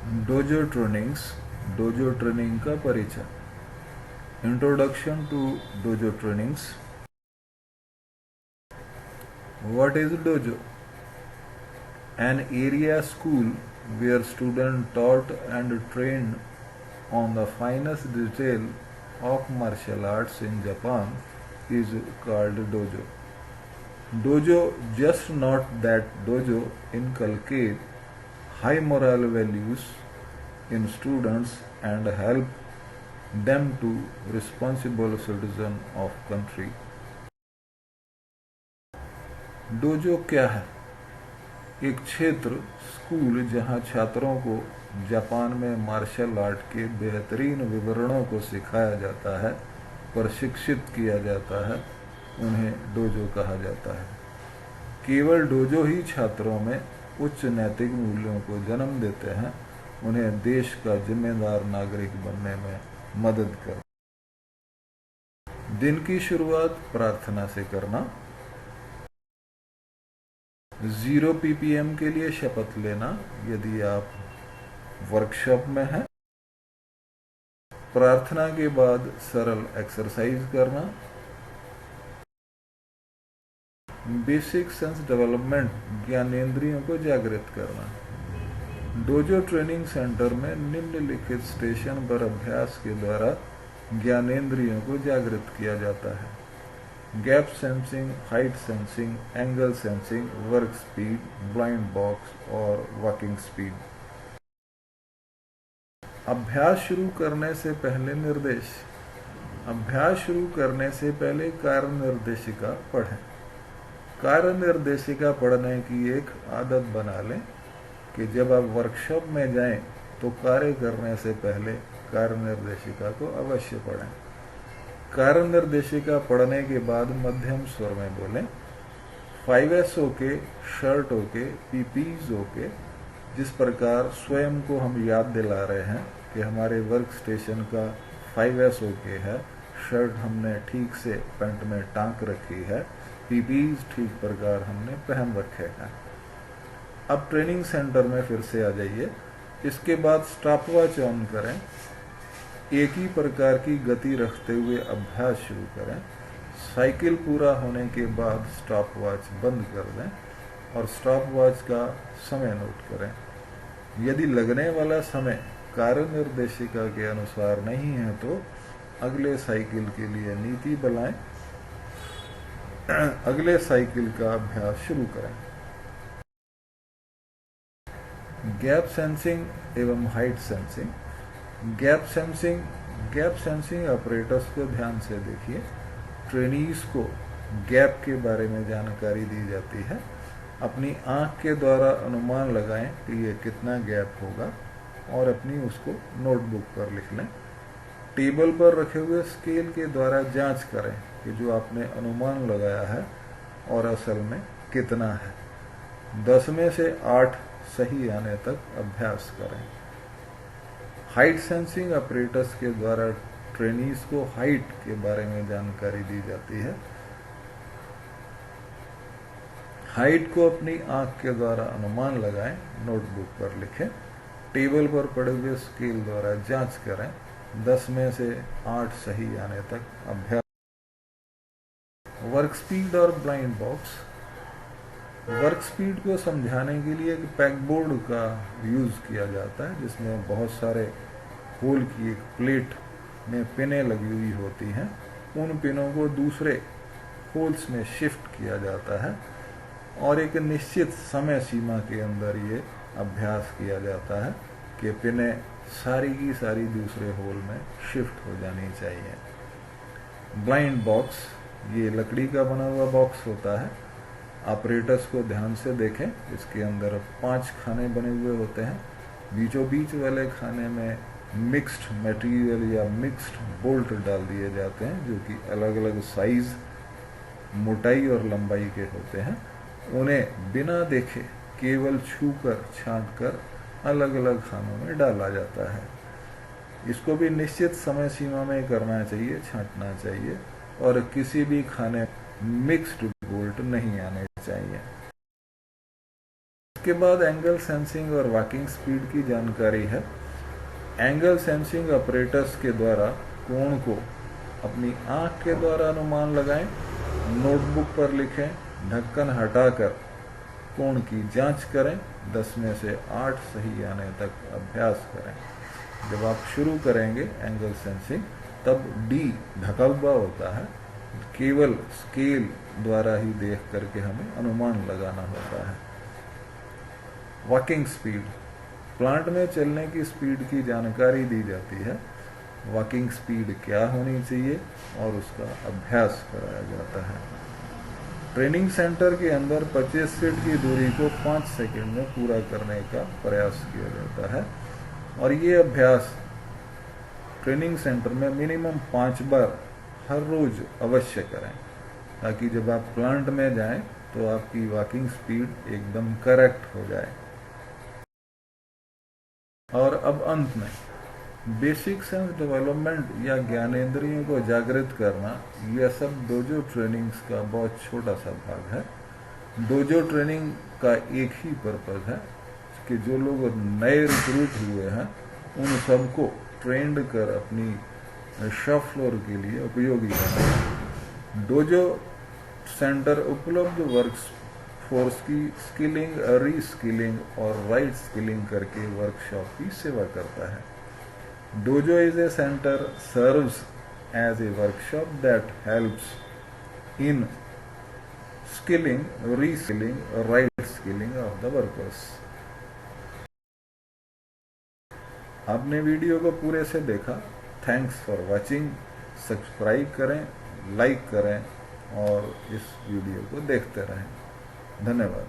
Dojo trainings, dojo training का परिचय। Introduction to dojo trainings. What is dojo? An area school where students taught and trained on the finest detail of martial arts in Japan is called dojo. Dojo, just not that dojo, inculcate high moral values in students and help them to responsible citizen of country. Dojo क्या है? एक क्षेत्र, school जहां छात्रों को Japan में martial art के बेहतरीन विवरणों को सिखाया जाता है, प्रशिक्षित किया जाता है, उन्हें डोजो कहा जाता है। केवल डोजो ही छात्रों में उच्च नैतिक मूल्यों को जन्म देते हैं, उन्हें देश का जिम्मेदार नागरिक बनने में मदद कर। दिन की शुरुआत प्रार्थना से करना। 0 ppm के लिए शपथ लेना यदि आप वर्कशॉप में हैं। प्रार्थना के बाद सरल एक्सरसाइज करना। बेसिक सेंस डेवलपमेंट, ज्ञानेंद्रियों को जागृत करना। डोजो ट्रेनिंग सेंटर में निम्नलिखित स्टेशन पर अभ्यास के द्वारा ज्ञानेंद्रियों को जागृत किया जाता है: gap sensing, height sensing, angle sensing, work speed, blind box और वॉकिंग स्पीड। अभ्यास शुरू करने से पहले निर्देश। अभ्यास शुरू करने से पहले कार्य निर्देशिका पढ़ें। कार्य निर्देशिका पढ़ने की एक आदत बना लें कि जब आप वर्कशॉप में जाएं तो कार्य करने से पहले कार्य निर्देशिका को अवश्य पढ़ें। कार्य निर्देशिका पढ़ने के बाद मध्यम स्वर में बोलें। 5S okay, shirt okay, PPs okay. जिस प्रकार स्वयं को हम याद दिला रहे हैं कि हमारे वर्क स्टेशन का 5S ओके है, शर्ट हमने ठीक से पैंट में टांक रखी है, पीपीज ठीक प्रकार हमने पहन रखे हैं। अब ट्रेनिंग सेंटर में फिर से आ जाइए। इसके बाद स्टॉपवॉच ऑन करें। एक ही प्रकार की गति रखते हुए अभ्यास शुरू करें। साइकिल पूरा होने के बाद स्टॉपवॉच बंद कर दें और स्टॉपवॉच का समय नोट करें। यदि लगने वाला समय कार्य निर्देशिका के अनुसार नहीं है तो अगले साइकिल के लिए नीति बनाएं। अगले साइकिल का अभ्यास शुरू करें। गैप सेंसिंग एवं height sensing. Gap sensing operators को ध्यान से देखिए। ट्रेनीज को गैप के बारे में जानकारी दी जाती है। अपनी आंख के द्वारा अनुमान लगाएं कि ये कितना गैप होगा और अपनी उसको नोटबुक पर लिख लें। टेबल पर रखे हुए स्केल के द्वारा जांच करें कि जो आपने अनुमान लगाया है और असल में कितना है। 10 में से 8 सही आने तक अभ्यास करें। हाइट सेंसिंग ऑपरेटर्स के द्वारा ट्रेनीज को हाइट के बारे में जानकारी दी जाती है। हाइट को अपनी आंख के द्वारा अनुमान लगाएं, नोटबुक पर लिखें। टेबल पर पड़े हुए स्केल द्वारा जांच करें। 10 में से 8 सही आने तक अभ्यास। वर्क स्पीड और ब्लाइंड बॉक्स। वर्क स्पीड को समझाने के लिए एक पैकबोर्ड का यूज किया जाता है जिसमें बहुत सारे होल की एक प्लेट में पिनें लगी हुई होती हैं। उन पिनों को दूसरे होल्स में शिफ्ट किया जाता है और एक निश्चित समय सीमा के अंदर ये अभ्यास किया जाता है कि पिनें सारी की सारी दूसरे होल में शिफ्ट हो जानी चाहिए। ब्लाइंड बॉक्स, ये लकड़ी का बना हुआ बॉक्स होता है। ऑपरेटर्स को ध्यान से देखें। इसके अंदर 5 खाने बने हुए होते हैं। बीचों बीच वाले खाने में मिक्स्ड मटेरियल या मिक्स्ड बोल्ट डाल दिए जाते हैं जो कि अलग अलग साइज, मोटाई और लंबाई के होते हैं। उन्हें बिना देखे केवल छूकर छांटकर अलग अलग खानों में डाला जाता है। इसको भी निश्चित समय सीमा में करना चाहिए, छांटना चाहिए और किसी भी खाने मिक्स्ड बोल्ट नहीं आने चाहिए। उसके बाद एंगल सेंसिंग और वॉकिंग स्पीड की जानकारी है। एंगल सेंसिंग ऑपरेटर्स के द्वारा कोण को अपनी आंख के द्वारा अनुमान लगाएं, नोटबुक पर लिखें, ढक्कन हटाकर कोण की जांच करें, 10 में से 8 सही आने तक अभ्यास करें। जब आप शुरू करेंगे एंगल सेंसिंग तब डी ढका हुआ होता है, केवल स्केल द्वारा ही देख करके हमें अनुमान लगाना होता है। वॉकिंग स्पीड, प्लांट में चलने की स्पीड की जानकारी दी जाती है। वॉकिंग स्पीड क्या होनी चाहिए और उसका अभ्यास कराया जाता है। ट्रेनिंग सेंटर के अंदर 25 फीट की दूरी को 5 सेकंड में पूरा करने का प्रयास किया जाता है और ये अभ्यास ट्रेनिंग सेंटर में मिनिमम 5 बार हर रोज अवश्य करें, ताकि जब आप प्लांट में जाएं तो आपकी वॉकिंग स्पीड एकदम करेक्ट हो जाए। और अब अंत में बेसिक सेंस डेवलपमेंट या ज्ञानेंद्रियों को जागृत करना, यह सब डोजो ट्रेनिंग्स का बहुत छोटा सा भाग है। डोजो ट्रेनिंग का एक ही पर्पज है कि जो लोग नए रिक्रूट हुए हैं उन सबको ट्रेंड कर अपनी शॉप फ्लोर के लिए उपयोगी बनाना। डोजो सेंटर उपलब्ध वर्क फोर्स की स्किलिंग, रीस्किलिंग और राइट स्किलिंग करके वर्कशॉप की सेवा करता है। Dojo is a center serves as a workshop that helps in skilling, reskilling, right skilling of the workers. आपने वीडियो को पूरे से देखा। Thanks for watching. सब्सक्राइब करें, लाइक करें और इस वीडियो को देखते रहें। धन्यवाद।